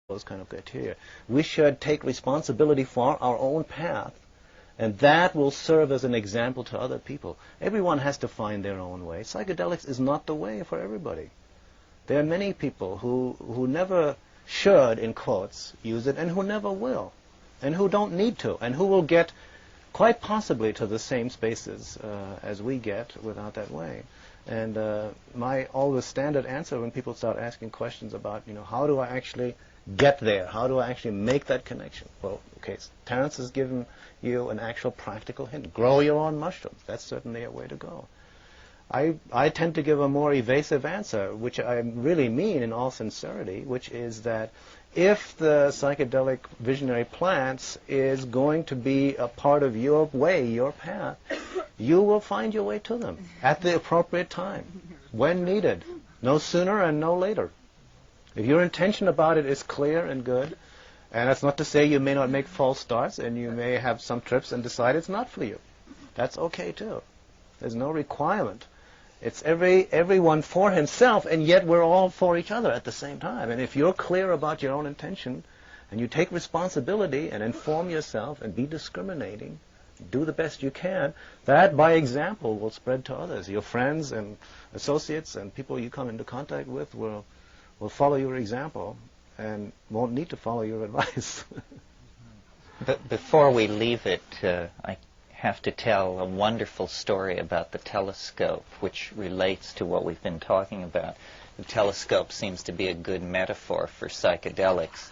those kind of criteria. We should take responsibility for our own path, and that will serve as an example to other people. Everyone has to find their own way. Psychedelics is not the way for everybody. There are many people who never should, in quotes, use it, and who never will, and who don't need to, and who will get quite possibly to the same spaces as we get without that way. And my always standard answer when people start asking questions about, how do I actually get there? How do I actually make that connection? Well, okay, Terence has given you an actual practical hint. Grow your own mushrooms. That's certainly a way to go. I tend to give a more evasive answer, which I really mean in all sincerity, which is that if the psychedelic visionary plants is going to be a part of your way, your path, you will find your way to them at the appropriate time, when needed, no sooner and no later. If your intention about it is clear and good, and that's not to say you may not make false starts and you may have some trips and decide it's not for you. That's okay too. There's no requirement. It's everyone for himself, and yet we're all for each other at the same time. And if you're clear about your own intention, and you take responsibility and inform yourself and be discriminating, do the best you can, that by example will spread to others. Your friends and associates and people you come into contact with will follow your example and won't need to follow your advice. But before we leave it, I have to tell a wonderful story about the telescope, which relates to what we've been talking about. The telescope seems to be a good metaphor for psychedelics.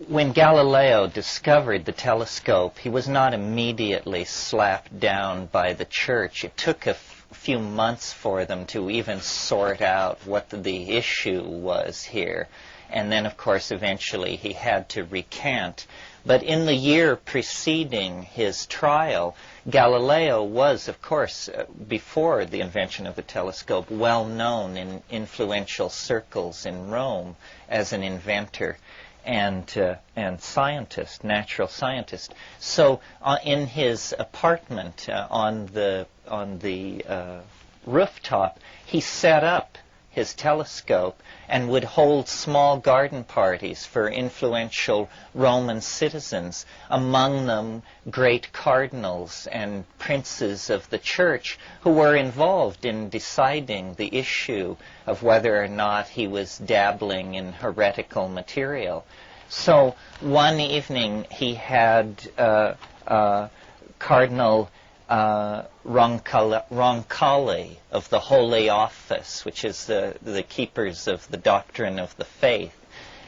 When Galileo discovered the telescope, he was not immediately slapped down by the church. It took a few months for them to even sort out what the issue was here. And then, of course, eventually he had to recant. But in the year preceding his trial, Galileo was, of course, before the invention of the telescope, well known in influential circles in Rome as an inventor and scientist, natural scientist. So in his apartment on the rooftop, he set up his telescope and would hold small garden parties for influential Roman citizens, among them great cardinals and princes of the church who were involved in deciding the issue of whether or not he was dabbling in heretical material. So one evening he had Cardinal Roncalli of the Holy Office, which is the keepers of the doctrine of the faith,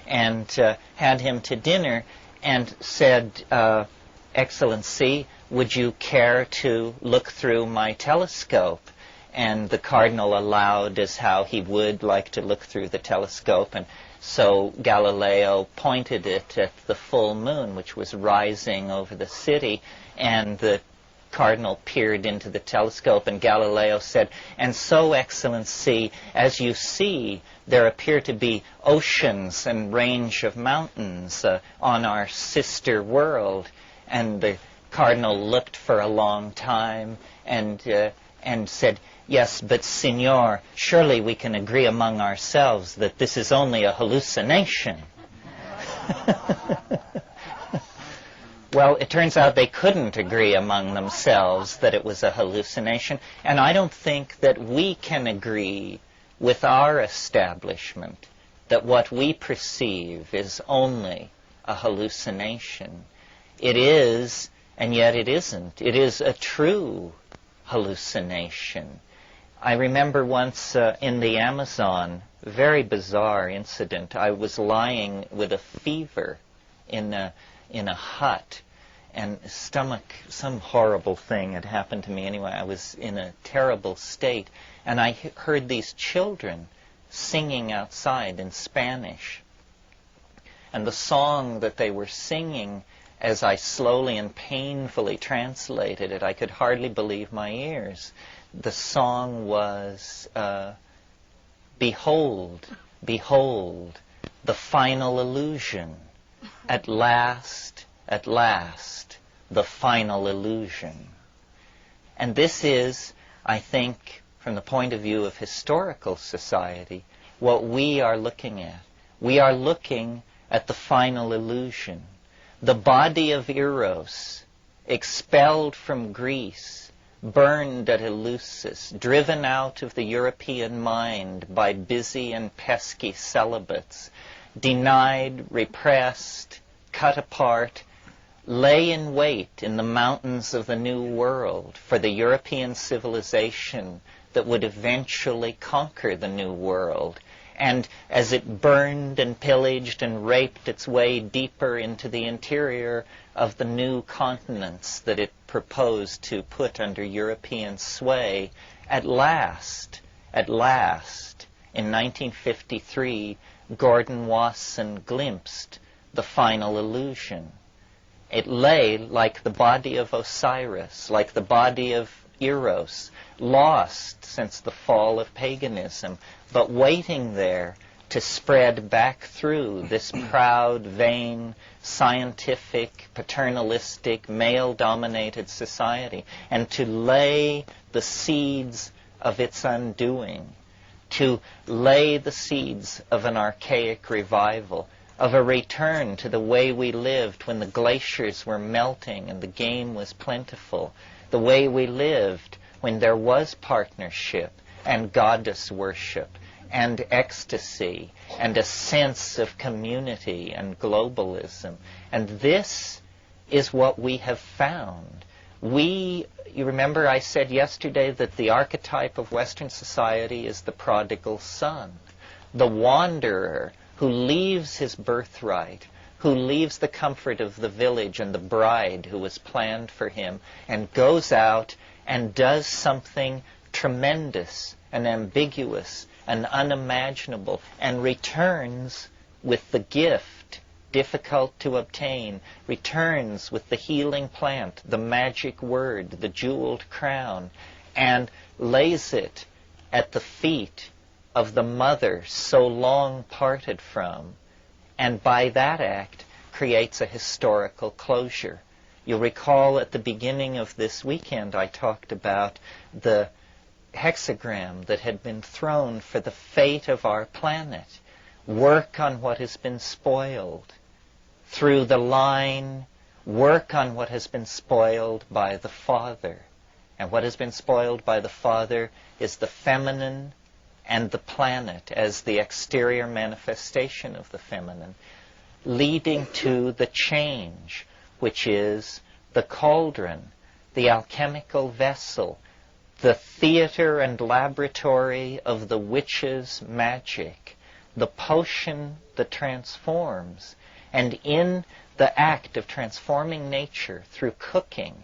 and had him to dinner and said, Excellency, would you care to look through my telescope? And the cardinal allowed as how he would like to look through the telescope, and so Galileo pointed it at the full moon, which was rising over the city, and the cardinal peered into the telescope, and Galileo said, and so, Excellency, as you see, there appear to be oceans and range of mountains on our sister world. And the cardinal looked for a long time and said, yes, but Signor, surely we can agree among ourselves that this is only a hallucination. Well, it turns out they couldn't agree among themselves that it was a hallucination, and I don't think that we can agree with our establishment that what we perceive is only a hallucination. It is, and yet it isn't. It is a true hallucination. I remember once in the Amazon, a very bizarre incident. I was lying with a fever in a hut, and some horrible thing had happened to me. Anyway, I was in a terrible state, and I heard these children singing outside in Spanish. And the song that they were singing, as I slowly and painfully translated it, I could hardly believe my ears. The song was, Behold, behold, the final illusion. At last, the final illusion. And this is, I think, from the point of view of historical society, what we are looking at. We are looking at the final illusion. The body of Eros, expelled from Greece, burned at Eleusis, driven out of the European mind by busy and pesky celibates, denied, repressed, cut apart, lay in wait in the mountains of the New World for the European civilization that would eventually conquer the New World. And as it burned and pillaged and raped its way deeper into the interior of the new continents that it proposed to put under European sway, at last, in 1953, Gordon Wasson glimpsed the final illusion. It lay like the body of Osiris, like the body of Eros, lost since the fall of paganism, but waiting there to spread back through this proud, vain, scientific, paternalistic, male-dominated society, and to lay the seeds of its undoing, to lay the seeds of an archaic revival, of a return to the way we lived when the glaciers were melting and the game was plentiful, the way we lived when there was partnership and goddess worship and ecstasy and a sense of community and globalism. And this is what we have found. You remember I said yesterday that the archetype of Western society is the prodigal son, the wanderer who leaves his birthright, who leaves the comfort of the village and the bride who was planned for him, and goes out and does something tremendous and ambiguous and unimaginable, and returns with the gift, difficult to obtain, returns with the healing plant, the magic word, the jeweled crown, and lays it at the feet of the mother so long parted from, and by that act creates a historical closure. You'll recall at the beginning of this weekend I talked about the hexagram that had been thrown for the fate of our planet. Work on what has been spoiled. Through the line, work on what has been spoiled by the Father. And what has been spoiled by the Father is the feminine and the planet as the exterior manifestation of the feminine, leading to the change, which is the cauldron, the alchemical vessel, the theater and laboratory of the witch's magic, the potion that transforms. And in the act of transforming nature through cooking,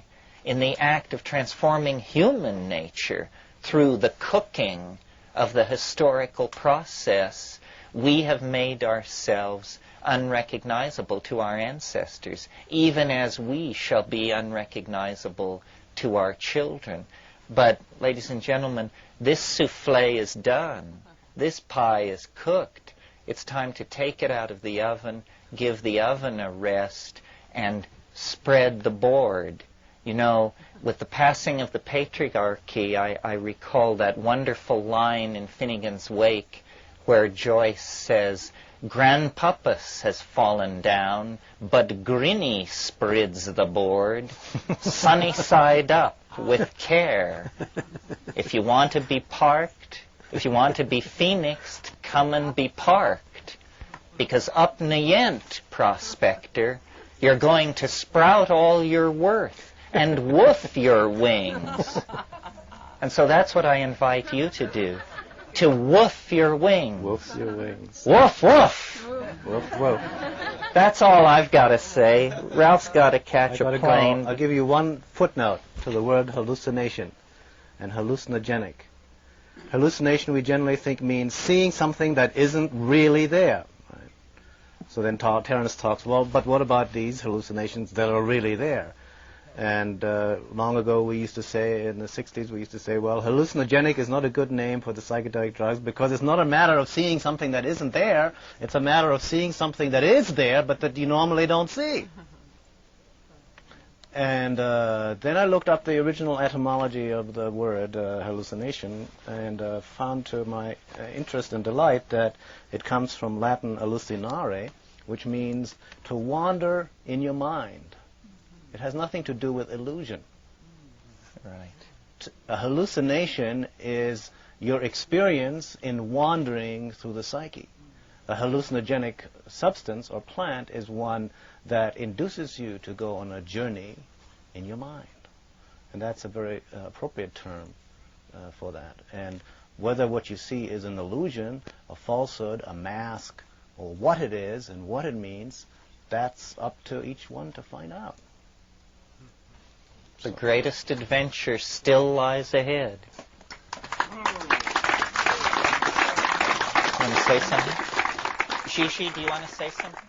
in the act of transforming human nature through the cooking of the historical process, we have made ourselves unrecognizable to our ancestors, even as we shall be unrecognizable to our children. But, ladies and gentlemen, this souffle is done. This pie is cooked. It's time to take it out of the oven, give the oven a rest, and spread the board. You know, with the passing of the patriarchy, I recall that wonderful line in Finnegan's Wake where Joyce says, "Grandpappus has fallen down, but Grinny spreads the board, sunny side up with care. If you want to be parked, if you want to be phoenixed, come and be parked. Because up Nayent, prospector, you're going to sprout all your worth and woof your wings." And so that's what I invite you to do. To woof your wings. Woof your wings. Woof, woof. Woof, woof. That's all I've got to say. Ralph's got to catch a plane. I'll give you one footnote to the word hallucination and hallucinogenic. Hallucination we generally think means seeing something that isn't really there. Right? So then Terence talks, well, but what about these hallucinations that are really there? And long ago we used to say, in the 60s, we used to say, well, hallucinogenic is not a good name for the psychedelic drugs because it's not a matter of seeing something that isn't there. It's a matter of seeing something that is there but that you normally don't see. And then I looked up the original etymology of the word hallucination and found to my interest and delight that it comes from Latin hallucinare, which means to wander in your mind. It has nothing to do with illusion. Right. A hallucination is your experience in wandering through the psyche. A hallucinogenic substance or plant is one that induces you to go on a journey in your mind. And that's a very appropriate term for that. And whether what you see is an illusion, a falsehood, a mask, or what it is and what it means, that's up to each one to find out. The greatest adventure still lies ahead. Want to say something? Shishi, do you want to say something?